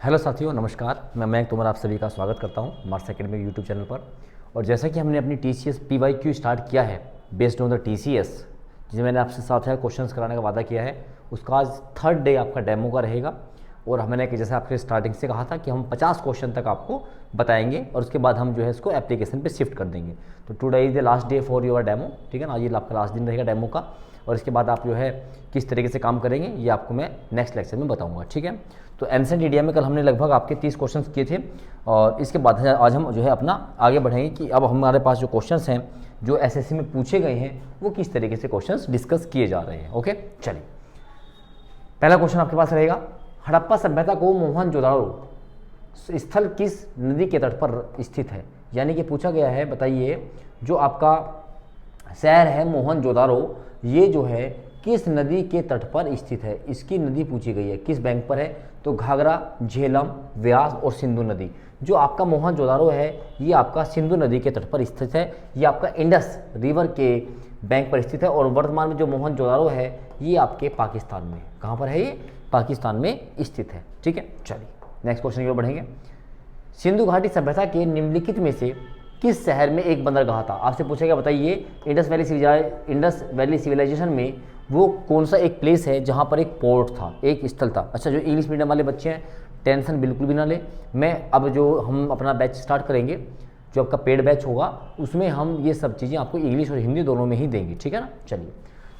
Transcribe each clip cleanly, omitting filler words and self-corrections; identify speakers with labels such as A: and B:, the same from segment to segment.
A: Hello साथियों, नमस्कार। मैं मयंक तोमर आप सभी का स्वागत करता हूं मार्स एकेडमी यूट्यूब चैनल पर। और जैसा कि हमने अपनी TCS PYQ स्टार्ट किया है बेस्ड ऑन द TCS, जिसे मैंने आपसे 7,000 क्वेश्चंस कराने का वादा किया है, उसका आज 3rd डे आपका डेमो का रहेगा। और हमने जैसे आपके स्टार्टिंग से कहा था कि हम 50 क्वेश्चन तक आपको बताएंगे और उसके बाद हम जो है इसको एप्लीकेशन पे शिफ्ट कर देंगे। तो today is the last day for your demo, ठीक है ना। आज ये आपका लास्ट दिन रहेगा डेमो का, और इसके बाद आप जो है किस तरीके से काम करेंगे ये आपको मैं नेक्स्ट लेक्चर में बताऊंगा, ठीक है। तो एंसेंट इंडिया में कल हमने लगभग आपके 30 क्वेश्चंस किए थे, और इसके बाद आज हम जो है अपना आगे बढ़ेंगे कि अब हमारे पास जो क्वेश्चंस हैं जो एसएससी में पूछे गए हैं वो किस तरीके से क्वेश्चंस डिस्कस किए जा रहे हैं। ओके, चलिए पहला क्वेश्चन आपके पास रहेगा, हड़प्पा सभ्यता को मोहनजोदाड़ो स्थल किस नदी के तट पर स्थित है। यानी कि पूछा गया है, बताइए जो आपका शहर है मोहनजोदाड़ो, ये जो है किस नदी के तट पर स्थित है। इसकी नदी पूछी गई है, किस बैंक पर है, तो घाघरा, झेलम, व्यास और सिंधु नदी। जो आपका मोहनजोदाड़ो है ये आपका सिंधु नदी के तट पर स्थित है, ये आपका इंडस रिवर के बैंक पर स्थित है। और वर्तमान में जो मोहनजोदाड़ो है ये आपके पाकिस्तान में, कहाँ पर है ये, पाकिस्तान में स्थित है, ठीक है। चलिए नेक्स्ट क्वेश्चन की ओर बढ़ेंगे। सिंधु घाटी सभ्यता के निम्नलिखित में से किस शहर में एक बंदरगाह था। आपसे पूछेगा, बताइए इंडस वैली सिविलाइजेशन में वो कौन सा एक प्लेस है जहाँ पर एक पोर्ट था, एक स्थल था। अच्छा, जो इंग्लिश मीडियम वाले बच्चे हैं टेंशन बिल्कुल भी ना ले, मैं अब जो हम अपना बैच स्टार्ट करेंगे, जो आपका पेड बैच होगा उसमें हम ये सब चीज़ें आपको इंग्लिश और हिंदी दोनों में ही देंगे, ठीक है ना। चलिए,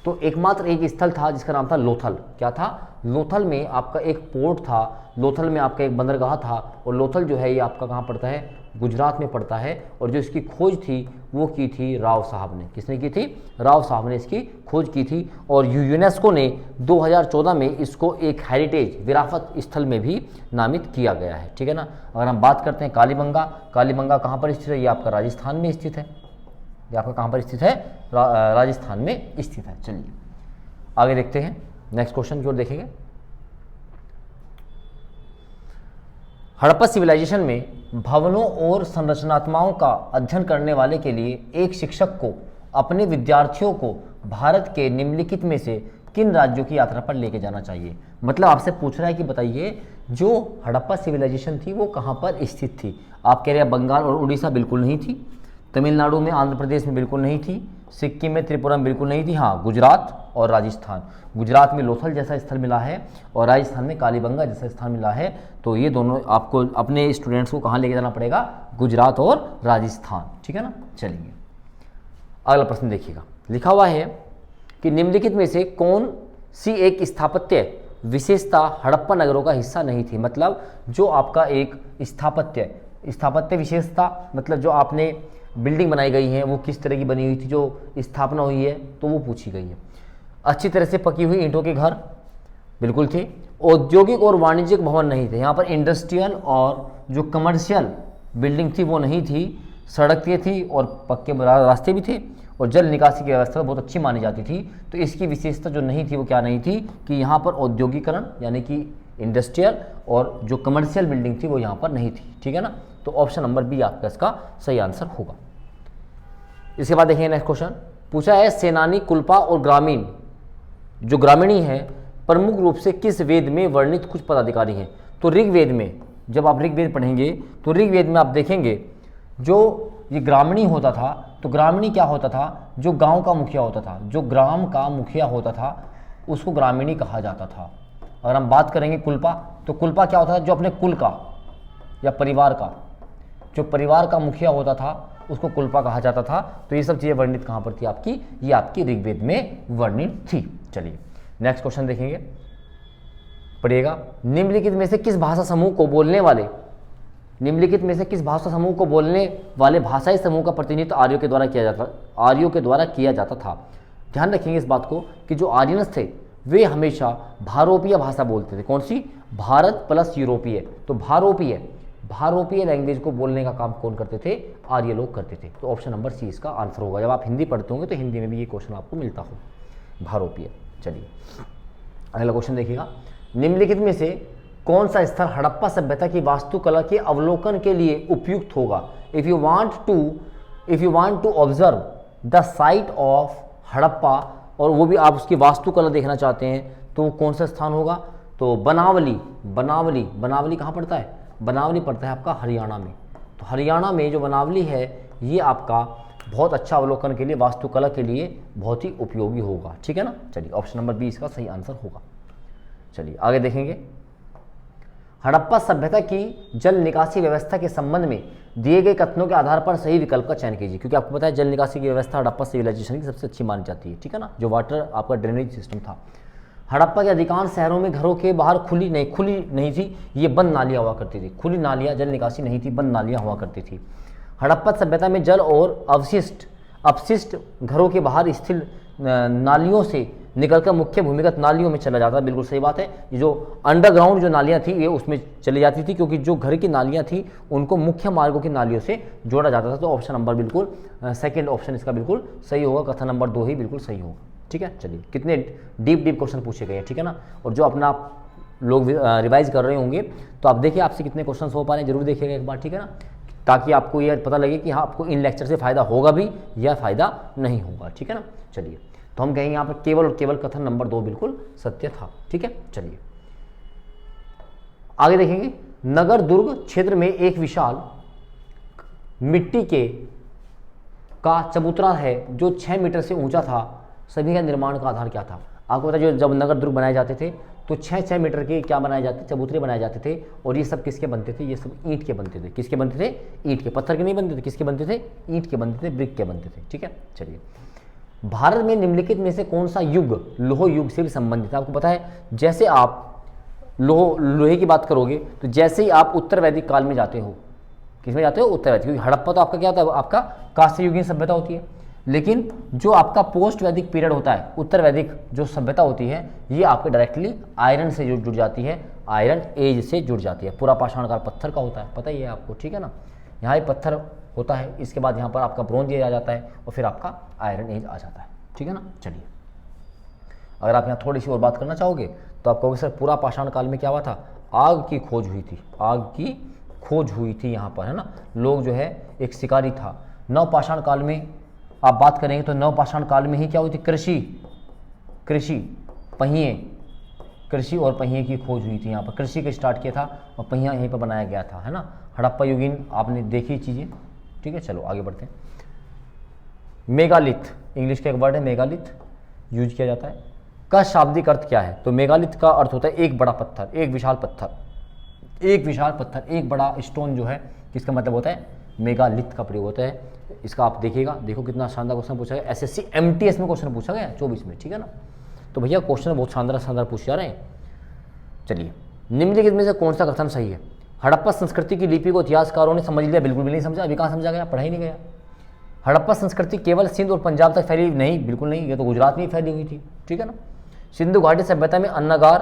A: तो एकमात्र एक स्थल था जिसका नाम था लोथल। क्या था, लोथल में आपका एक पोर्ट था, लोथल में आपका एक बंदरगाह था। और लोथल जो है ये आपका कहाँ पड़ता है, गुजरात में पड़ता है। और जो इसकी खोज थी वो की थी राव साहब ने। किसने की थी, राव साहब ने इसकी खोज की थी। और यूनेस्को ने 2014 में इसको एक हेरिटेज विरासत स्थल में भी नामित किया गया है, ठीक है ना। अगर हम बात करते हैं कालीबंगा, कालीबंगा कहाँ पर स्थित है, ये आपका राजस्थान में स्थित है। ये आपका कहाँ पर स्थित है, राजस्थान में स्थित है। चलिए आगे देखते हैं, नेक्स्ट क्वेश्चन की ओर देखेंगे। हड़प्पा सिविलाइजेशन में भवनों और संरचनात्मकों का अध्ययन करने वाले के लिए एक शिक्षक को अपने विद्यार्थियों को भारत के निम्नलिखित में से किन राज्यों की यात्रा पर लेके जाना चाहिए। मतलब आपसे पूछ रहा है कि बताइए जो हड़प्पा सिविलाइजेशन थी वो कहाँ पर स्थित थी। आप कह रहे हैं बंगाल और उड़ीसा बिल्कुल नहीं थी, तमिलनाडु में, आंध्र प्रदेश में बिल्कुल नहीं थी, सिक्किम में, त्रिपुरा में बिल्कुल नहीं थी। हाँ, गुजरात और राजस्थान, गुजरात में लोथल जैसा स्थल मिला है और राजस्थान में कालीबंगा जैसा स्थान मिला है। तो ये दोनों आपको अपने स्टूडेंट्स को कहाँ लेके जाना पड़ेगा, गुजरात और राजस्थान, ठीक है ना। चलिए अगला प्रश्न देखिएगा, लिखा हुआ है कि निम्नलिखित में से कौन सी एक स्थापत्य विशेषता हड़प्पा नगरों का हिस्सा नहीं थी। मतलब जो आपका एक स्थापत्य विशेषता, मतलब जो आपने बिल्डिंग बनाई गई है वो किस तरह की बनी हुई थी, जो स्थापना हुई है तो वो पूछी गई है। अच्छी तरह से पकी हुई ईंटों के घर बिल्कुल थे। औद्योगिक और वाणिज्यिक भवन नहीं थे, यहाँ पर इंडस्ट्रियल और जो कमर्शियल बिल्डिंग थी वो नहीं थी। सड़कें थी और पक्के रास्ते भी थे, और जल निकासी की व्यवस्था बहुत अच्छी मानी जाती थी। तो इसकी विशेषता जो नहीं थी वो क्या नहीं थी कि यहाँ पर औद्योगिकरण यानी कि इंडस्ट्रियल और जो कमर्शियल बिल्डिंग थी वो यहाँ पर नहीं थी, ठीक है ना। तो ऑप्शन नंबर बी आपका इसका सही आंसर होगा। इसके बाद देखिए नेक्स्ट क्वेश्चन पूछा है, सेनानी, कुल्पा और ग्रामीण, जो ग्रामीणी है प्रमुख रूप से किस वेद में वर्णित कुछ पदाधिकारी हैं। तो ऋग्वेद में, जब आप ऋग्वेद पढ़ेंगे तो ऋग्वेद में आप देखेंगे जो ये ग्रामीणी होता था, तो ग्रामीणी क्या होता था, जो गांव का मुखिया होता था, जो ग्राम का मुखिया होता था उसको ग्रामीणी कहा जाता था। अगर हम बात करेंगे कुल्पा, तो कुल्पा क्या होता था, जो अपने कुल का या परिवार का, जो परिवार का मुखिया होता था उसको कुल्पा कहा जाता था। तो ये सब चीज़ें वर्णित कहाँ पर थी आपकी, ये आपकी ऋग्वेद में वर्णित थी। चलिए नेक्स्ट क्वेश्चन देखेंगे, पढ़िएगा, निम्नलिखित में से किस भाषा समूह को बोलने वाले, निम्नलिखित में से किस भाषा समूह को बोलने वाले भाषाई समूह का प्रतिनिधित्व आर्यों के द्वारा किया जाता था। ध्यान रखेंगे इस बात को कि जो आर्यनस थे वे हमेशा भारोपीय भाषा बोलते थे। कौन सी, भारत प्लस यूरोपीय। तो भारोपीय लैंग्वेज को बोलने का काम कौन करते थे, आर्य लोग करते थे। तो ऑप्शन नंबर सी इसका आंसर होगा। जब आप हिंदी पढ़ते होंगे तो हिंदी में भी ये क्वेश्चन आपको मिलता हो, भारोपीय। चलिए अगला क्वेश्चन देखिएगा, निम्नलिखित में से कौन सा स्थल हड़प्पा सभ्यता की वास्तुकला के अवलोकन के लिए उपयुक्त होगा। If you want to observe the site of Harappa, और वो भी आप उसकी वास्तुकला देखना चाहते हैं, तो कौन सा स्थान होगा, तो बनावली, बनावली, बनावली कहाँ पड़ता है? बनावली पड़ता है आपका हरियाणा में। तो हरियाणा में जो बनावली है ये आपका बहुत अच्छा अवलोकन के लिए, वास्तुकला के लिए बहुत ही उपयोगी होगा, ठीक है ना। चलिए ऑप्शन नंबर बी इसका सही आंसर होगा। चलिए आगे देखेंगे। हड़प्पा सभ्यता की जल निकासी व्यवस्था के संबंध में दिए गए कथनों के आधार पर सही विकल्प का चयन कीजिए, क्योंकि आपको पता है जल निकासी की व्यवस्था हड़प्पा सिविलाइजेशन की सबसे अच्छी मानी जाती है, ठीक है ना, जो वाटर आपका ड्रेनेज सिस्टम था। हड़प्पा के अधिकांश शहरों में घरों के बाहर खुली नहीं थी, ये बंद नालियाँ हुआ करती थी। खुली नालियाँ, जल निकासी नहीं थी, बंद नालियाँ हुआ करती थी। हड़प्पा सभ्यता में जल और अपशिष्ट घरों के बाहर स्थित नालियों से निकलकर मुख्य भूमिगत नालियों में चला जाता है। बिल्कुल सही बात है। ये जो अंडरग्राउंड जो नालियाँ थी ये उसमें चली जाती थी, क्योंकि जो घर की नालियाँ थी उनको मुख्य मार्गों की नालियों से जोड़ा जाता था। तो ऑप्शन नंबर बिल्कुल सेकंड ऑप्शन इसका बिल्कुल सही होगा, कथन नंबर 2 ही बिल्कुल सही होगा, ठीक है। चलिए कितने डीप क्वेश्चन पूछे गए हैं, ठीक है ना। और जो अपना लोग रिवाइज कर रहे होंगे तो आप देखिए आपसे कितने क्वेश्चन हो पा रहे हैं, जरूर देखिएगा एक बार, ठीक है ना, ताकि आपको यह पता लगे कि हाँ आपको इन लेक्चर से फ़ायदा होगा भी या फ़ायदा नहीं होगा, ठीक है ना। चलिए तो हम कहेंगे यहाँ पर केवल और केवल कथन नंबर 2 बिल्कुल सत्य था, ठीक है। चलिए आगे देखेंगे। नगर दुर्ग क्षेत्र में एक विशाल मिट्टी का चबूतरा है जो 6 मीटर से ऊंचा था। सभी का निर्माण का आधार क्या था? आपको पता है जो जब नगर दुर्ग बनाए जाते थे तो 6-6 मीटर के क्या बनाए जाते थे? चबूतरे बनाए जाते थे। और ये सब किसके बनते थे? ये सब ईंट के बनते थे। किसके बनते थे? ईंट के। पत्थर के नहीं बनते थे। किसके बनते थे? ईंट के बनते थे, ब्रिक के बनते थे, ठीक है। चलिए भारत में निम्नलिखित में से कौन सा युग लोह युग से भी संबंधित है? आपको पता है जैसे आप लोहे की बात करोगे तो जैसे ही आप उत्तर वैदिक काल में जाते हो, किसमें जाते हो? उत्तर वैदिक। क्योंकि हड़प्पा तो आपका क्या होता है? आपका कांस्य युगीन सभ्यता होती है। लेकिन जो आपका पोस्ट वैदिक पीरियड होता है, उत्तर वैदिक जो सभ्यता होती है, ये आपके डायरेक्टली आयरन से जुड़ जाती है, आयरन एज से जुड़ जाती है। पूरा पाषाण काल पत्थर का होता है, पता ही है आपको, ठीक है ना। यहाँ ये पत्थर होता है, इसके बाद यहाँ पर आपका ब्रोंज एज आ जाता है और फिर आपका आयरन एज आ जाता है, ठीक है ना। चलिए अगर आप यहाँ थोड़ी सी और बात करना चाहोगे तो आप कहोगे सर पूरा पाषाण काल में क्या हुआ था? आग की खोज हुई थी, आग की खोज हुई थी यहाँ पर, है ना। लोग जो है एक शिकारी था। नव पाषाण काल में आप बात करेंगे तो नव पाषाण काल में ही क्या हुई थी? कृषि और पहिए की खोज हुई थी। यहाँ पर कृषि का स्टार्ट किया था और पहिया यहीं पर बनाया गया था, है ना। हड़प्पा युगीन आपने देखी चीज़ें, ठीक है। चलो आगे बढ़ते हैं। मेगालिथ, इंग्लिश का एक वर्ड है मेगालिथ, यूज किया जाता है। का शाब्दिक अर्थ क्या है? तो मेगालिथ का अर्थ होता है एक बड़ा पत्थर, एक विशाल पत्थर, एक बड़ा स्टोन जो है, किसका मतलब होता है? मेगालिथ का प्रयोग होता है। इसका आप देखिएगा, देखो कितना शानदार क्वेश्चन पूछा गया। SSC MTS में क्वेश्चन पूछा गया 24 में, ठीक है ना। तो भैया क्वेश्चन बहुत शानदार पूछ जा रहे हैं। चलिए निम्नलिखित में से कौन सा कथन सही है? हड़प्पा संस्कृति की लिपि को इतिहासकारों ने समझ लिया, बिल्कुल भी नहीं समझा। अभी कहाँ समझा गया? पढ़ा ही नहीं गया। हड़प्पा संस्कृति केवल सिंध और पंजाब तक फैली नहीं, बिल्कुल नहीं, ये तो गुजरात में ही फैली हुई थी, ठीक है ना। सिंधु घाटी सभ्यता में अन्नगार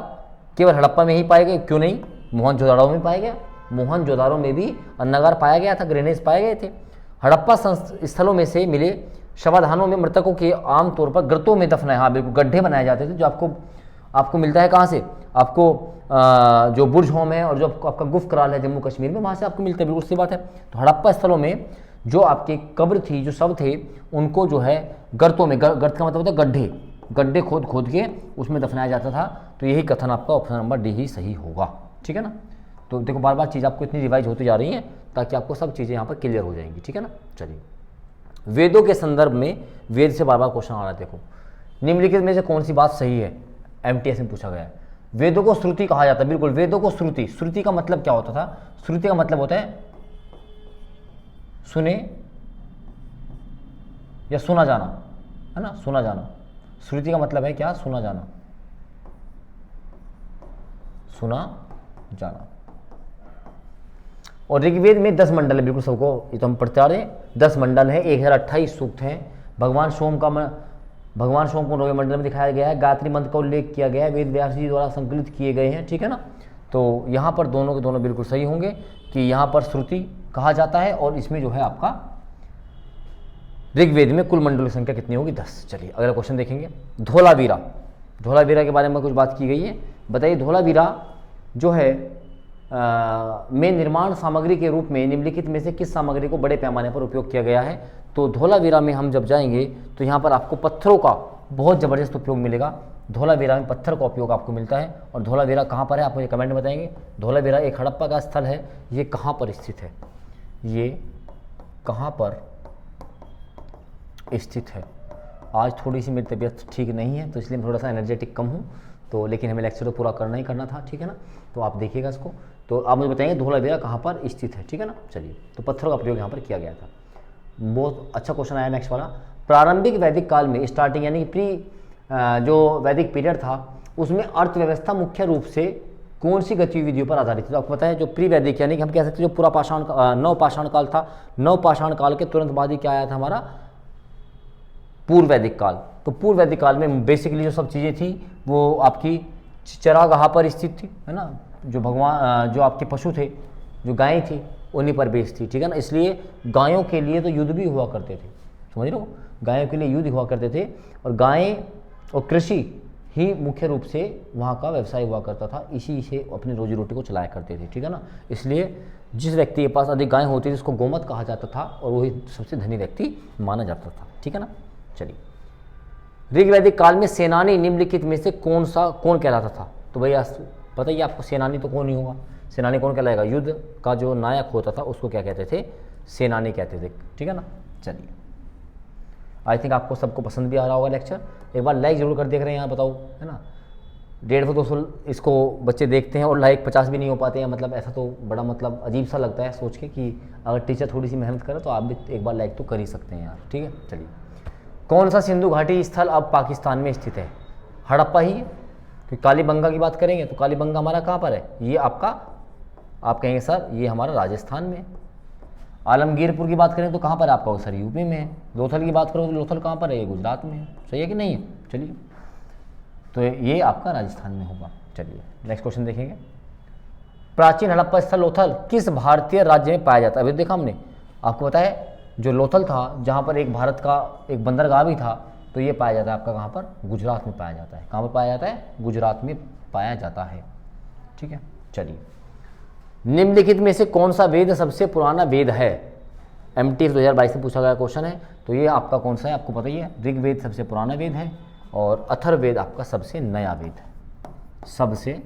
A: केवल हड़प्पा में ही पाए गए, क्यों नहीं? मोहनजोदाड़ो में पाया गया, मोहनजोदाड़ो में भी अन्नगार पाया गया था, ग्रेनेज पाए गए थे। हड़प्पा स्थलों में से मिले शवाधानों में मृतकों के आमतौर पर गर्तों में दफनाए, हाँ बिल्कुल, गड्ढे बनाए जाते थे। जो आपको मिलता है कहाँ से? आपको जो बुर्ज होम है और जो आपका गुफ कराल है जम्मू कश्मीर में, वहाँ से आपको मिलता है, बिल्कुल सी बात है। तो हड़प्पा स्थलों में जो आपकी कब्र थी, जो शव थे, उनको जो है गर्तों में, गर्त का मतलब होता है गड्ढे खोद के उसमें दफनाया जाता था। तो यही कथन आपका ऑप्शन नंबर डी ही सही होगा, ठीक है ना। तो देखो बार बार चीज़ आपको इतनी रिवाइज होती जा रही है ताकि आपको सब चीज़ें यहाँ पर क्लियर हो जाएंगी, ठीक है ना। चलिए वेदों के संदर्भ में वेद से बार बार क्वेश्चन आ रहा है। देखो निम्नलिखित में से कौन सी बात सही है? MTS में पूछा गया है। वेदों को श्रुति कहा जाता है, बिल्कुल, वेदों को श्रुति। श्रुति का मतलब क्या होता था? श्रुति का मतलब होता है सुने या सुना जाना, है ना, सुना जाना। श्रुति का मतलब है क्या? सुना जाना, सुना जाना। और ऋग्वेद में 10 मंडल है, बिल्कुल सबको ये तो हम पढ़ते आ रहे हैं। 10 मंडल है, 1028 सूक्त हैं। भगवान सोम को नौवें मंडल में दिखाया गया है। गायत्री मंत्र का उल्लेख किया गया है, वेद व्यास जी द्वारा संकलित किए गए हैं, ठीक है ना। तो यहाँ पर दोनों के दोनों बिल्कुल सही होंगे कि यहाँ पर श्रुति कहा जाता है और इसमें जो है आपका ऋग्वेद में कुल मंडलों की संख्या कितनी होगी? 10। चलिए अगला क्वेश्चन देखेंगे। धोलावीरा के बारे में कुछ बात की गई है, बताइए। धोलावीरा जो है में निर्माण सामग्री के रूप में निम्नलिखित में से किस सामग्री को बड़े पैमाने पर उपयोग किया गया है? तो धोलावीरा में हम जब जाएंगे तो यहाँ पर आपको पत्थरों का बहुत ज़बरदस्त उपयोग मिलेगा। धोलावीरा में पत्थर का उपयोग आपको मिलता है। और धोलावीरा कहाँ पर है, आप मुझे कमेंट में बताएंगे। धोलावीरा एक हड़प्पा का स्थल है, ये कहाँ पर स्थित है, ये कहाँ पर स्थित है। आज थोड़ी सी मेरी तबीयत ठीक नहीं है, तो इसलिए मैं थोड़ा सा एनर्जेटिक कम हूँ, तो लेकिन हमें लेक्चर तो पूरा करना ही करना था, ठीक है ना। तो आप देखिएगा इसको, तो आप मुझे बताएंगे धोलावीरा कहाँ पर स्थित है, ठीक है ना। चलिए, तो पत्थरों का प्रयोग यहाँ पर किया गया था। बहुत अच्छा क्वेश्चन आया नेक्स्ट वाला। प्रारंभिक वैदिक काल में, स्टार्टिंग यानी कि जो वैदिक पीरियड था, उसमें अर्थव्यवस्था मुख्य रूप से कौन सी गतिविधियों पर आधारित थी। तो आपको पता है जो प्री वैदिक यानी कि हम कह सकते हैं जो पूरा पाषाण नव पाषाण काल था, नव पाषाण काल के तुरंत बाद ही क्या आया था हमारा पूर्व वैदिक काल। तो पूर्व वैदिक काल में बेसिकली जो सब चीज़ें थी वो आपकी चरागाह पर स्थित थी, है ना। जो भगवान जो आपके पशु थे, जो गायें थी, उन्हीं पर बेस्ड थी, ठीक है ना। इसलिए गायों के लिए तो युद्ध भी हुआ करते थे, समझ रहे हो, गायों के लिए युद्ध हुआ करते थे। और गायें और कृषि ही मुख्य रूप से वहाँ का व्यवसाय हुआ करता था, इसी से अपनी रोजी रोटी को चलाया करते थे, ठीक है ना। इसलिए जिस व्यक्ति के पास अधिक गायें होती थी उसको गोमत कहा जाता था, और वही सबसे धनी व्यक्ति माना जाता था, ठीक है ना। चलिए, ऋग्वैदिक काल में सेनानी निम्नलिखित में से कौन कहलाता था। तो भैया पता ही आपको, सेनानी तो कौन ही होगा, सेनानी कौन कहलाएगा, युद्ध का जो नायक होता था उसको क्या कहते थे, सेनानी कहते थे, ठीक है ना। चलिए, आई थिंक आपको सबको पसंद भी आ रहा होगा लेक्चर। एक बार लाइक जरूर कर देख रहे हैं यहाँ, बताओ, है ना। 150-200 इसको बच्चे देखते हैं और लाइक 50 भी नहीं हो पाते हैं, मतलब ऐसा तो बड़ा मतलब अजीब सा लगता है सोच के कि अगर टीचर थोड़ी सी मेहनत करे तो आप भी एक बार लाइक तो कर ही सकते हैं यार, ठीक है। चलिए, कौन सा सिंधु घाटी स्थल अब पाकिस्तान में स्थित है। हड़प्पा ही है, क्योंकि कालीबंगा की बात करेंगे तो कालीबंगा हमारा कहाँ पर है, ये आपका, आप कहेंगे सर ये हमारा राजस्थान में। आलमगीरपुर की बात करें तो कहाँ पर है आपका, सर यूपी में है। लोथल की बात करो तो लोथल कहाँ पर है, ये गुजरात में है, सही है कि नहीं है। चलिए, तो ये आपका राजस्थान में होगा। चलिए, नेक्स्ट क्वेश्चन देखेंगे। प्राचीन हड़प्पा स्थल लोथल किस भारतीय राज्य में पाया जाता है। अभी देखा हमने, आपको पता है जो लोथल था, जहाँ पर एक भारत का एक बंदरगाह भी था, तो ये पाया जाता है आपका कहाँ पर, गुजरात में पाया जाता है। कहाँ पर पाया जाता है, गुजरात में पाया जाता है, ठीक है। चलिए, निम्नलिखित में से कौन सा वेद सबसे पुराना वेद है। MTF 2022 में पूछा गया क्वेश्चन है, तो ये आपका कौन सा है, आपको पता ही है। ऋग्वेद सबसे पुराना वेद है और अथर्ववेद आपका सबसे नया वेद है। सबसे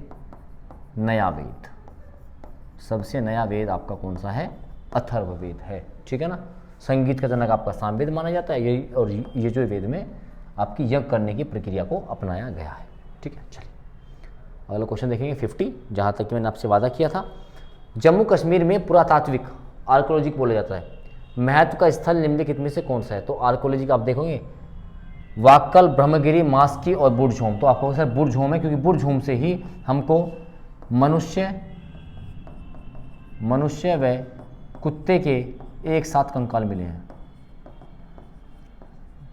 A: नया वेद, सबसे नया वेद आपका कौन सा है, अथर्ववेद है, ठीक है ना। संगीत का जनक आपका सामवेद माना जाता है यही, और ये जो वेद में आपकी यज्ञ करने की प्रक्रिया को अपनाया गया है, ठीक है। चलिए, अगला क्वेश्चन देखेंगे 50, जहाँ तक कि मैंने आपसे वादा किया था। जम्मू कश्मीर में पुरातात्विक आर्कोलॉजी बोला जाता है, महत्व का स्थल निम्नलिखित में से कौन सा है। तो आर्कोलॉजी का आप देखोगे वाक्कल, ब्रह्मगिरी, मास्की और बुर्जहोम। तो आपको सर बुर्जहोम है, क्योंकि बुर्जहोम से ही हमको मनुष्य व कुत्ते के एक साथ कंकाल मिले हैं,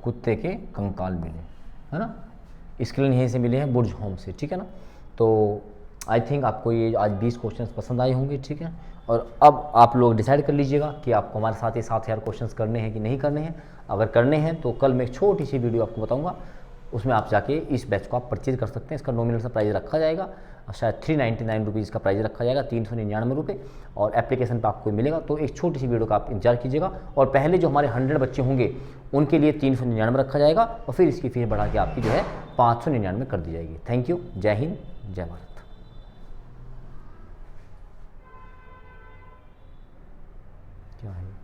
A: कुत्ते के कंकाल मिले, है ना। इसके लिए यहीं से मिले हैं, बुर्जहोम से, ठीक है ना। तो आई थिंक आपको ये आज 20 क्वेश्चंस पसंद आए होंगे, ठीक है। और अब आप लोग डिसाइड कर लीजिएगा कि आपको हमारे साथ ही 7,000 क्वेश्चंस करने हैं कि नहीं करने हैं। अगर करने हैं तो कल मैं एक छोटी सी वीडियो आपको बताऊंगा, उसमें आप जाके इस बैच को आप परचेज कर सकते हैं। इसका नॉमिनल सा प्राइस रखा जाएगा, शायद 399 रुपीज़ का प्राइस रखा जाएगा, 399 रुपये, और एप्लीकेशन पर आपको मिलेगा। तो एक छोटी सी वीडियो का आप इंतजार कीजिएगा। और पहले जो हमारे 100 बच्चे होंगे उनके लिए 399 रखा जाएगा, और फिर इसकी फीस बढ़ा के आपकी जो है 599 कर दी जाएगी। थैंक यू, जय हिंद, जय भारत। क्या है